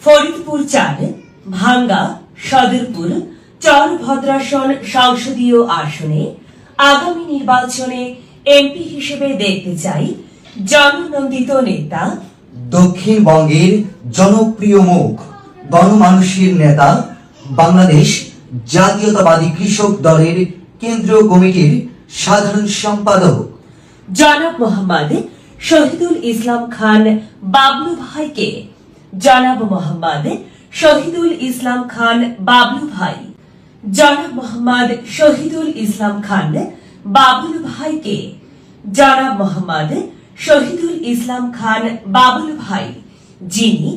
ফরিদপুর ৪, ভাঙ্গা, সদরপুর, চরভদ্রাসন সংসদীয় আসনে আগামী নির্বাচনে এমপি হিসেবে দেখতে চাই জননন্দিত নেতা, দক্ষিণবঙ্গের জনপ্রিয় মুখ, গণমানুষের নেতা, বাংলাদেশ জাতীয়তাবাদী কৃষক দলের কেন্দ্রীয় কমিটির সাধারণ সম্পাদক জনাব মোহাম্মদ শহীদুল ইসলাম খান বাবলু ভাইকে। জনাব মোহাম্মদ শহীদুল ইসলাম খান বাবলু ভাই। জনাব মোহাম্মদ শহীদুল ইসলাম খান বাবলু ভাইকে। জনাব মোহাম্মদ শহীদুল ইসলাম খান বাবলু ভাই, যিনি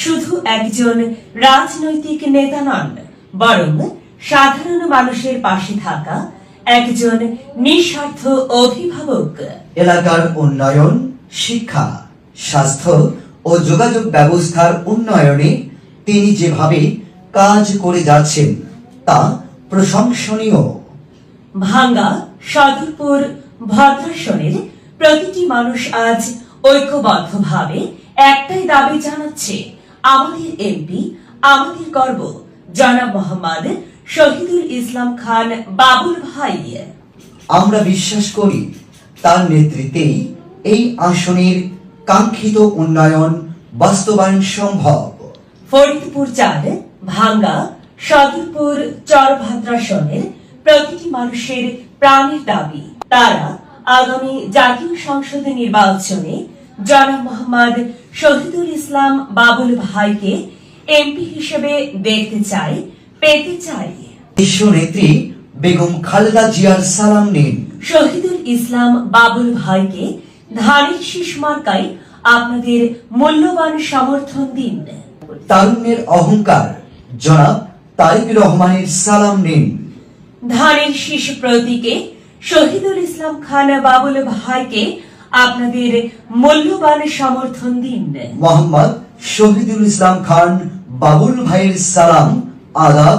শুধু একজন রাজনৈতিক নেতা নন, বরং সাধারণ মানুষের পাশে থাকা একজন নিঃস্বার্থ অভিভাবক। এলাকার উন্নয়ন, শিক্ষা, স্বাস্থ্য ও যোগাযোগ ব্যবস্থার উন্নয়নে তিনি যেভাবে কাজ করে যাচ্ছেন তা প্রশংসনীয়। ভাঙ্গা, সদরপুর, ভদ্রাসনের প্রতিটি মানুষ আজ ঐক্যবদ্ধভাবে একটাই দাবি জানাচ্ছে, আমাদের এমপি, আমাদের গর্ব, জনাব মোহাম্মদ শহীদুল ইসলাম খান বাবুল ভাই। আমরা বিশ্বাস করি তার নেতৃত্বেই এই আসনের কাঙ্ক্ষিত উন্নয়ন বাস্তবায়ন সম্ভব। ফরিদপুর ৪, ভাঙ্গা, সদরপুর, চরভদ্রাসনের প্রতিটি মানুষের প্রাণের দাবি, তারা আগামী জাতীয় সংসদ নির্বাচনে জনাব মোহাম্মদ শহীদুল ইসলাম বাবুল ভাইকে এমপি হিসেবে দেখতে চাই, পেতে চাই। বিশ্বনেত্রী বেগম খালেদা জিয়ার সালাম নিন। শহীদুল ইসলাম বাবুল ভাইকে ধানের শীষ মার্কায় আপনাদের মূল্যবান সমর্থন দিন। তারুণ্যের অহংকার জনাব তারেক রহমানের সালাম নিন। ধানের শীষ প্রতীকে শহীদুল ইসলাম খান বাবুল ভাইকে আপনাদের মূল্যবান সমর্থন দিন। মোহাম্মদ শহীদুল ইসলাম খান বাবুল ভাইয়ের সালাম, আদাব,